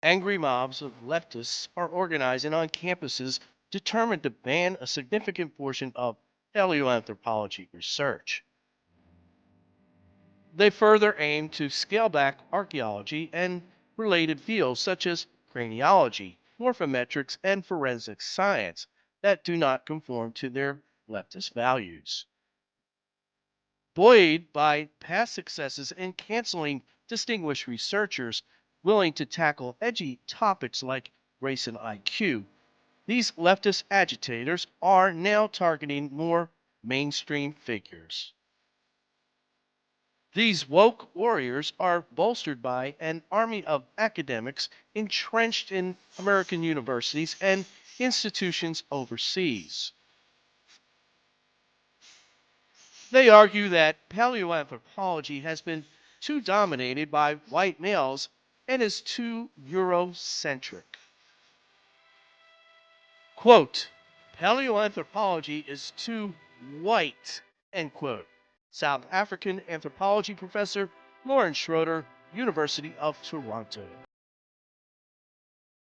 Angry mobs of leftists are organizing on campuses determined to ban a significant portion of paleoanthropology research. They further aim to scale back archaeology and related fields such as craniology, morphometrics, and forensic science that do not conform to their leftist values. Buoyed by past successes in canceling distinguished researchers willing to tackle edgy topics like race and IQ, these leftist agitators are now targeting more mainstream figures. These woke warriors are bolstered by an army of academics entrenched in American universities and institutions overseas. They argue that paleoanthropology has been too dominated by white males and is too Eurocentric. Quote, paleoanthropology is too white, end quote. South African anthropology professor Lauren Schroeder, University of Toronto.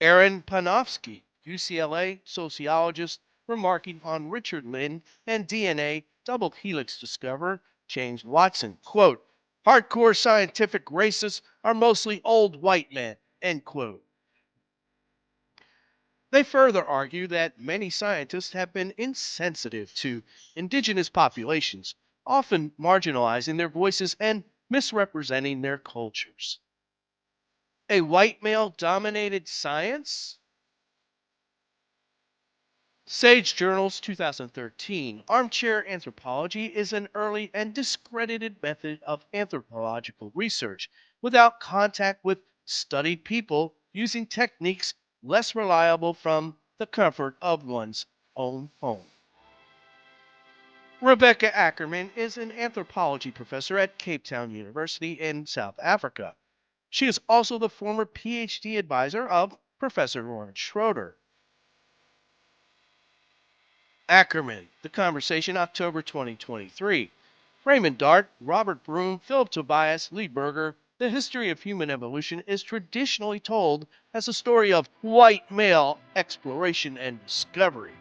Aaron Panofsky, UCLA sociologist, remarking on Richard Lynn and DNA double helix discoverer James Watson, quote, hardcore scientific racists are mostly old white men, end quote. They further argue that many scientists have been insensitive to indigenous populations, often marginalizing their voices and misrepresenting their cultures. A white male dominated science? Sage Journals 2013, Armchair Anthropology is an early and discredited method of anthropological research without contact with studied people using techniques less reliable from the comfort of one's own home. Rebecca Ackerman is an anthropology professor at Cape Town University in South Africa. She is also the former PhD advisor of Professor Lawrence Schroeder. Ackerman, The Conversation, October 2023. Raymond Dart, Robert Broom, Philip Tobias, Lee Berger. The history of human evolution is traditionally told as a story of white male exploration and discovery.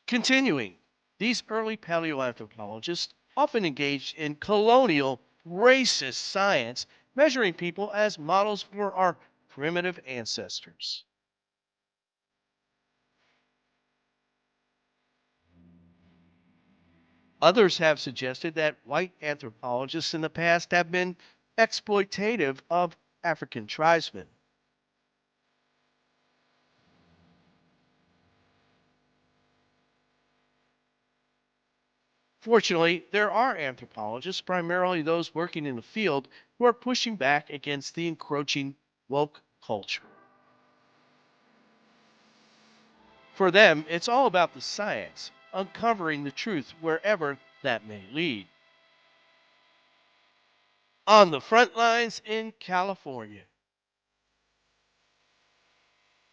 Continuing, these early paleoanthropologists often engaged in colonial racist science, measuring people as models for our primitive ancestors. Others have suggested that white anthropologists in the past have been exploitative of African tribesmen. Fortunately, there are anthropologists, primarily those working in the field, who are pushing back against the encroaching woke culture. For them, it's all about the science, uncovering the truth wherever that may lead. On the front lines in California,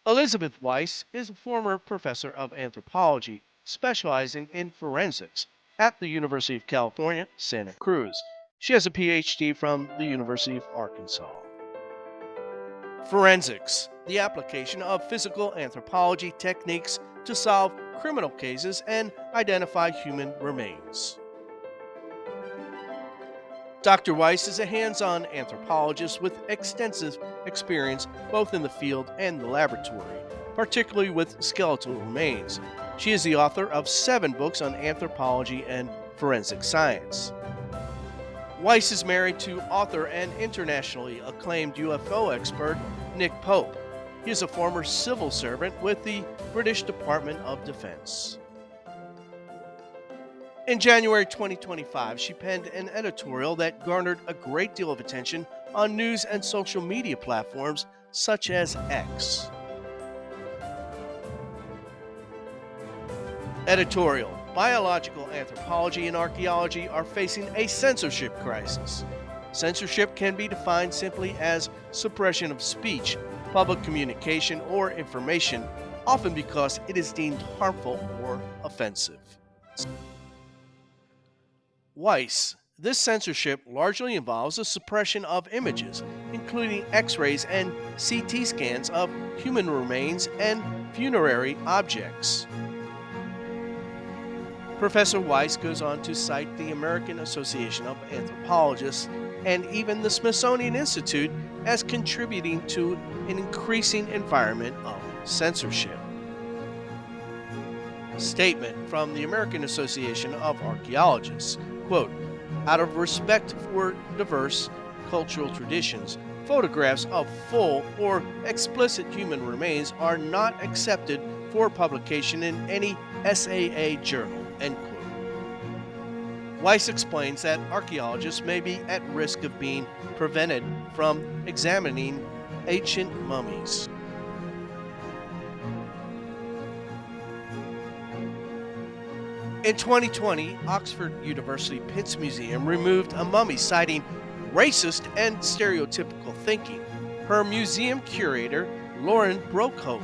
Elizabeth Weiss is a former professor of anthropology, specializing in forensics at the University of California, Santa Cruz. She has a PhD from the University of Arkansas. Forensics, the application of physical anthropology techniques to solve criminal cases and identify human remains. Dr. Weiss is a hands-on anthropologist with extensive experience both in the field and the laboratory, particularly with skeletal remains. She is the author of 7 books on anthropology and forensic science. Weiss is married to author and internationally acclaimed UFO expert Nick Pope. He is a former civil servant with the British Department of Defense. In January 2025, she penned an editorial that garnered a great deal of attention on news and social media platforms such as X. Editorial: Biological anthropology and archaeology are facing a censorship crisis. Censorship can be defined simply as suppression of speech, public communication, or information, often because it is deemed harmful or offensive. Weiss. This censorship largely involves the suppression of images, including X rays and CT scans of human remains and funerary objects. Professor Weiss goes on to cite the American Association of Anthropologists and even the Smithsonian Institute as contributing to an increasing environment of censorship. Statement from the American Association of Archaeologists, quote, out of respect for diverse cultural traditions, photographs of full or explicit human remains are not accepted for publication in any SAA journal, end quote. Weiss explains that archaeologists may be at risk of being prevented from examining ancient mummies. In 2020, Oxford University Pitts Museum removed a mummy citing racist and stereotypical thinking. Her museum curator, Lauren Broekhoven.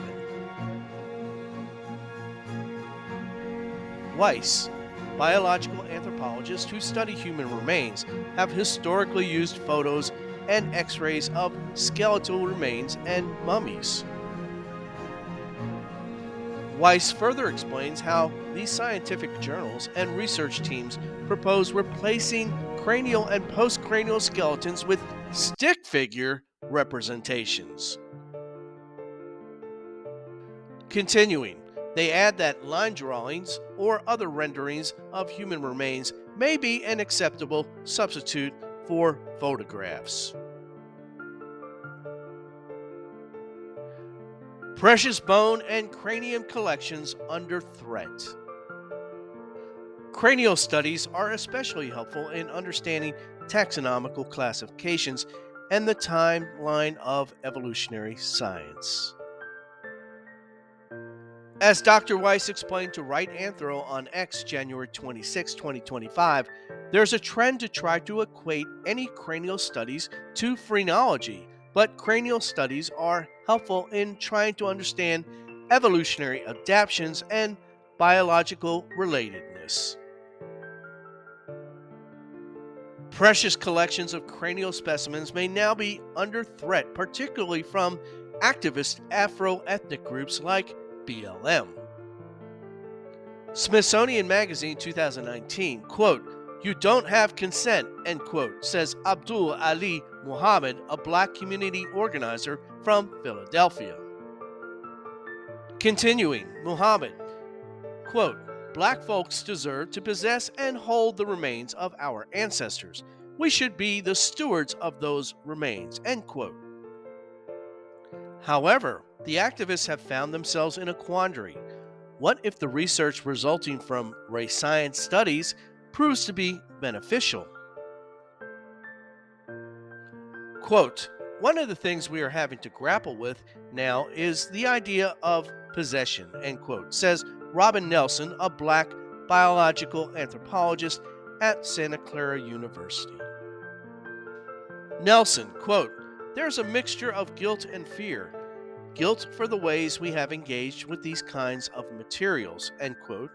Weiss, biological anthropologists who study human remains, have historically used photos and x-rays of skeletal remains and mummies. Weiss further explains how these scientific journals and research teams propose replacing cranial and postcranial skeletons with stick figure representations. Continuing, they add that line drawings or other renderings of human remains may be an acceptable substitute for photographs. Precious bone and cranium collections under threat. Cranial studies are especially helpful in understanding taxonomical classifications and the timeline of evolutionary science. As Dr. Weiss explained to Right-Anthro on X January 26, 2025, there's a trend to try to equate any cranial studies to phrenology, but cranial studies are helpful in trying to understand evolutionary adaptations and biological relatedness. Precious collections of cranial specimens may now be under threat, particularly from activist Afro-ethnic groups like BLM. Smithsonian Magazine 2019, quote, "You don't have consent," end quote, says Abdul Ali Muhammad, a black community organizer from Philadelphia. Continuing, Muhammad, quote, "Black folks deserve to possess and hold the remains of our ancestors. We should be the stewards of those remains," end quote. However, the activists have found themselves in a quandary. What if the research resulting from race science studies proves to be beneficial? Quote, "One of the things we are having to grapple with now is the idea of possession," end quote, says Robin Nelson, a black biological anthropologist at Santa Clara University. Nelson, quote, "There's a mixture of guilt and fear. Guilt for the ways we have engaged with these kinds of materials," end quote.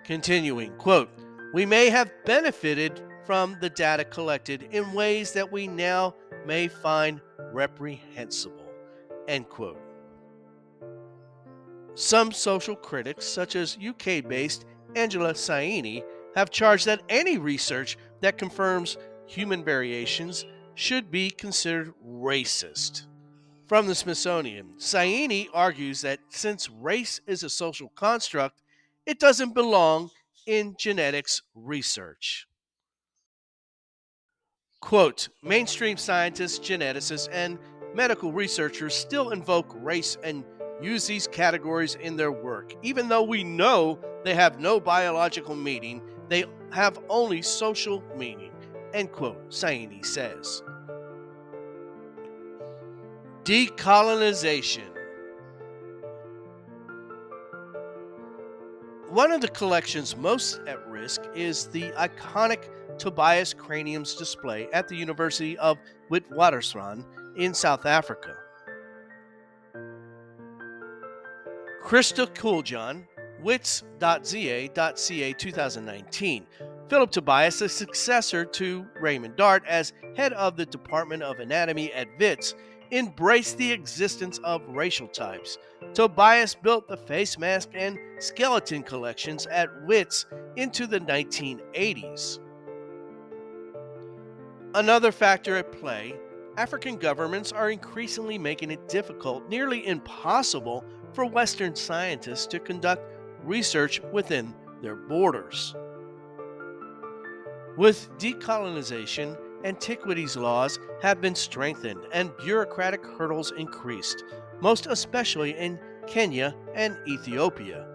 Continuing, quote, "We may have benefited from the data collected in ways that we now may find reprehensible," end quote. Some social critics, such as UK-based Angela Saini, have charged that any research that confirms human variations should be considered racist. From the Smithsonian, Saini argues that since race is a social construct, it doesn't belong in genetics research. Quote, "Mainstream scientists, geneticists, and medical researchers still invoke race and use these categories in their work. Even though we know they have no biological meaning, they have only social meaning," end quote, Saini says. Decolonization. One of the collections most at risk is the iconic Tobias craniums display at the University of Witwatersrand in South Africa. Krista Kuljan, Witz.za.ca 2019. Philip Tobias, the successor to Raymond Dart as head of the Department of Anatomy at Witz, embraced the existence of racial types. Tobias built the face mask and skeleton collections at Witz into the 1980s. Another factor at play, African governments are increasingly making it difficult, nearly impossible, for Western scientists to conduct research within their borders. With decolonization, antiquities laws have been strengthened and bureaucratic hurdles increased, most especially in Kenya and Ethiopia.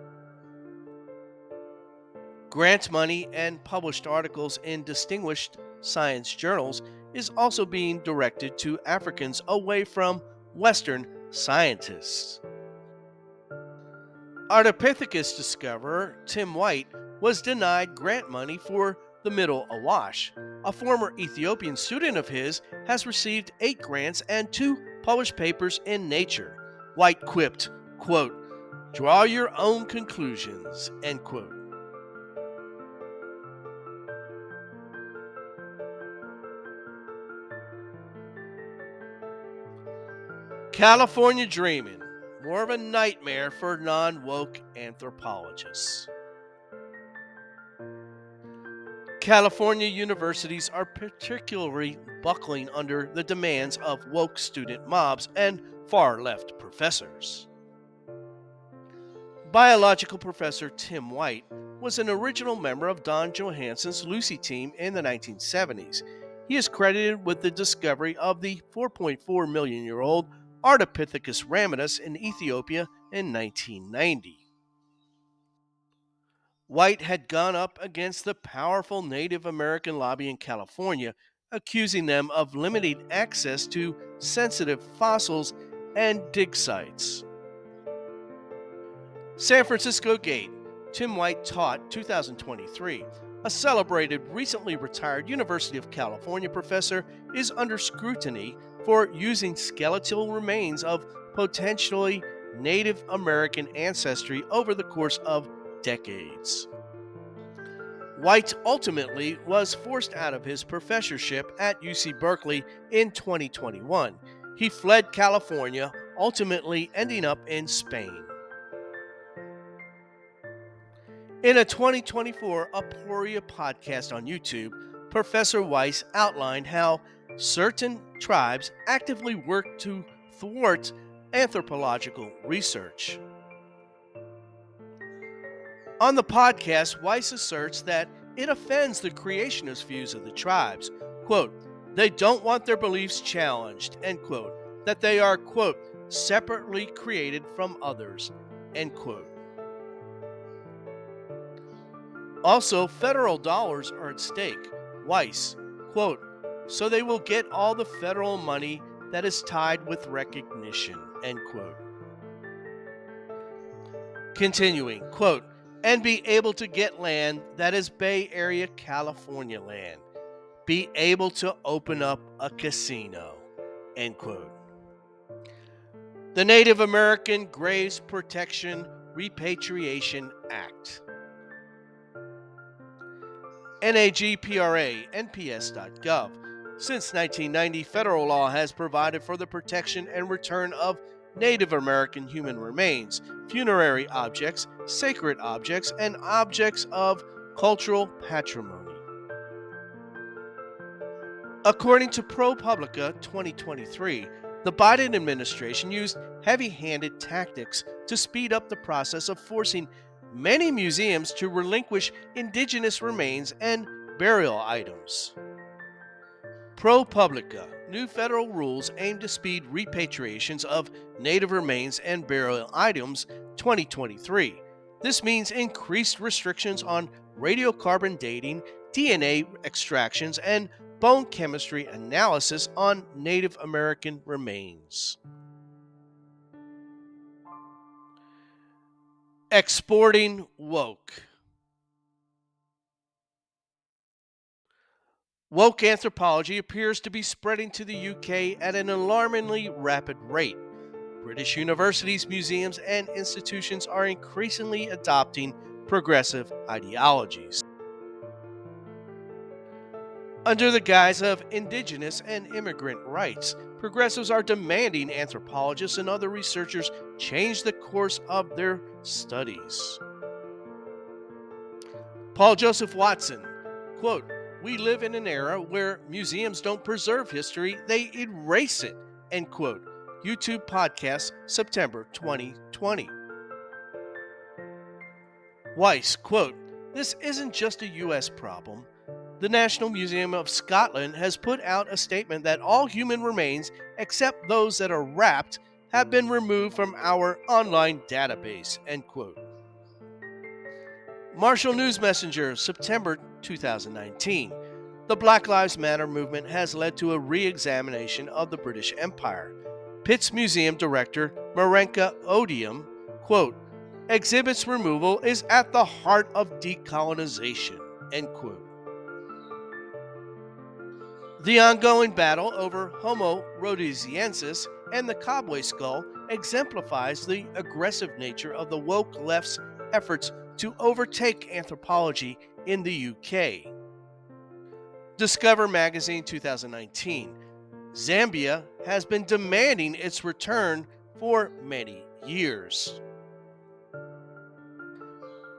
Grant money and published articles in distinguished science journals is also being directed to Africans away from Western scientists. Ardipithecus discoverer Tim White was denied grant money for the Middle Awash. A former Ethiopian student of his has received 8 grants and 2 published papers in Nature. White quipped, quote, "Draw your own conclusions," end quote. California dreaming, more of a nightmare for non-woke anthropologists. California universities are particularly buckling under the demands of woke student mobs and far left professors. Biological professor Tim White was an original member of Don Johansson's Lucy team in the 1970s. He is credited with the discovery of the 4.4 million year old Ardipithecus ramidus in Ethiopia in 1990. White had gone up against the powerful Native American lobby in California, accusing them of limiting access to sensitive fossils and dig sites. San Francisco Gate. Tim White taught 2023. A celebrated, recently retired University of California professor is under scrutiny for using skeletal remains of potentially Native American ancestry over the course of decades. White ultimately was forced out of his professorship at UC Berkeley in 2021. He fled California, ultimately ending up in Spain. In a 2024 Aporia podcast on YouTube, Professor Weiss outlined how certain tribes actively work to thwart anthropological research. On the podcast, Weiss asserts that it offends the creationist views of the tribes. Quote, they don't want their beliefs challenged, end quote, that they are, quote, separately created from others, end quote. Also, federal dollars are at stake. Weiss, quote, so they will get all the federal money that is tied with recognition, end quote. Continuing, quote, and be able to get land that is Bay Area, California land. Be able to open up a casino, end quote. The Native American Graves Protection Repatriation Act. NAGPRA, NPS.gov. Since 1990, federal law has provided for the protection and return of Native American human remains, funerary objects, sacred objects, and objects of cultural patrimony. According to ProPublica 2023, the Biden administration used heavy-handed tactics to speed up the process of forcing many museums to relinquish indigenous remains and burial items. ProPublica, new federal rules aim to speed repatriations of native remains and burial items 2023. This means increased restrictions on radiocarbon dating, DNA extractions, and bone chemistry analysis on Native American remains. Exporting woke. Woke anthropology appears to be spreading to the UK at an alarmingly rapid rate. British universities, museums, and institutions are increasingly adopting progressive ideologies. Under the guise of indigenous and immigrant rights, progressives are demanding anthropologists and other researchers change the course of their studies. Paul Joseph Watson, quote, "We live in an era where museums don't preserve history, they erase it," end quote. YouTube podcast, September 2020. Weiss, quote, "This isn't just a U.S. problem. The National Museum of Scotland has put out a statement that all human remains, except those that are wrapped, have been removed from our online database," end quote. Marshall News Messenger, September 2019. The Black Lives Matter movement has led to a re-examination of the British Empire. Pitt's Museum Director, Marenka Odium, quote, "Exhibits removal is at the heart of decolonization," end quote. The ongoing battle over Homo rhodesiensis and the cobway skull exemplifies the aggressive nature of the woke left's efforts to overtake anthropology in the UK. Discover Magazine 2019. Zambia has been demanding its return for many years.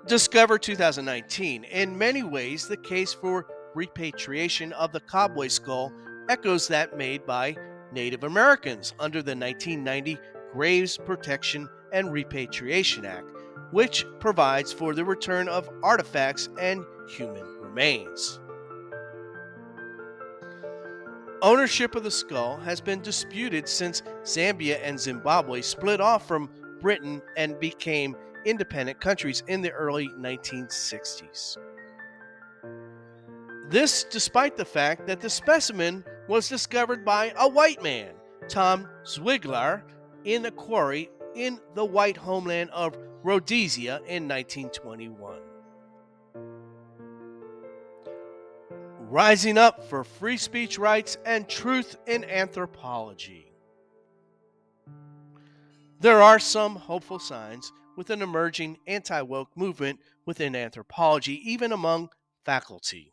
Discover 2019. In many ways, the case for repatriation of the cobway skull echoes that made by Native Americans under the 1990 Graves Protection and Repatriation Act, which provides for the return of artifacts and human remains. Ownership of the skull has been disputed since Zambia and Zimbabwe split off from Britain and became independent countries in the early 1960s. This despite the fact that the specimen was discovered by a white man, Tom Zwiglar, in a quarry in the white homeland of Rhodesia in 1921. Rising up for free speech rights and truth in anthropology. There are some hopeful signs with an emerging anti-woke movement within anthropology, even among faculty.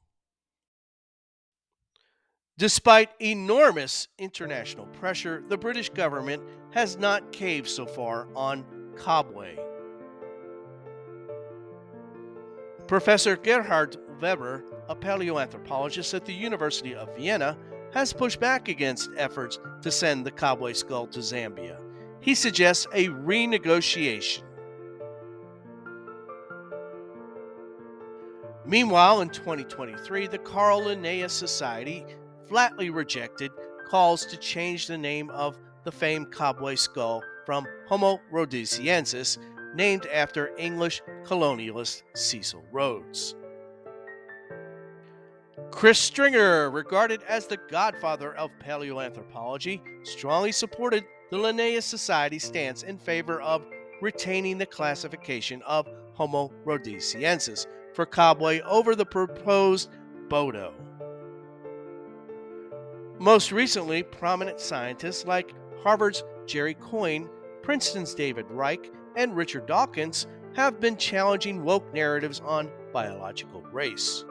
Despite enormous international pressure, the British government has not caved so far on Cobway. Professor Gerhard Weber, a paleoanthropologist at the University of Vienna, has pushed back against efforts to send the Cobway skull to Zambia. He suggests a renegotiation. Meanwhile, in 2023, the Carl Linnaeus Society flatly rejected calls to change the name of the famed Cobway skull from Homo rhodesiensis, named after English colonialist Cecil Rhodes. Chris Stringer, regarded as the godfather of paleoanthropology, strongly supported the Linnaeus Society's stance in favor of retaining the classification of Homo rhodesiensis for Cobway over the proposed Bodo. Most recently, prominent scientists like Harvard's Jerry Coyne, Princeton's David Reich, and Richard Dawkins have been challenging woke narratives on biological race.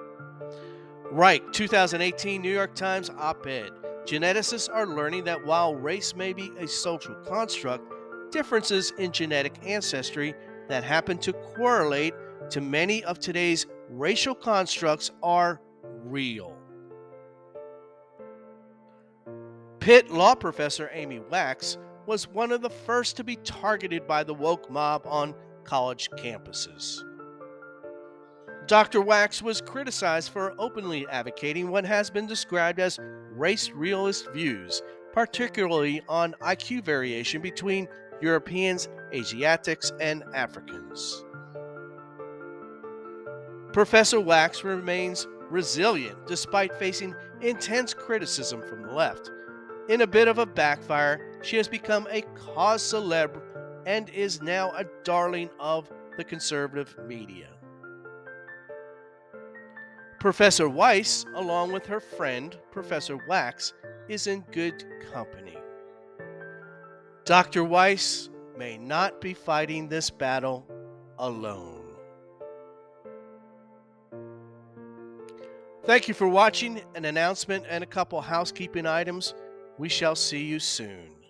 Reich, 2018 New York Times op-ed. Geneticists are learning that while race may be a social construct, differences in genetic ancestry that happen to correlate to many of today's racial constructs are real. Pitt law professor Amy Wax was one of the first to be targeted by the woke mob on college campuses. Dr. Wax was criticized for openly advocating what has been described as race realist views, particularly on IQ variation between Europeans, Asiatics, and Africans. Professor Wax remains resilient despite facing intense criticism from the left. In a bit of a backfire, she has become a cause célèbre and is now a darling of the conservative media. Professor Weiss, along with her friend, Professor Wax, is in good company. Dr. Weiss may not be fighting this battle alone. Thank you for watching. An announcement and a couple housekeeping items. We shall see you soon.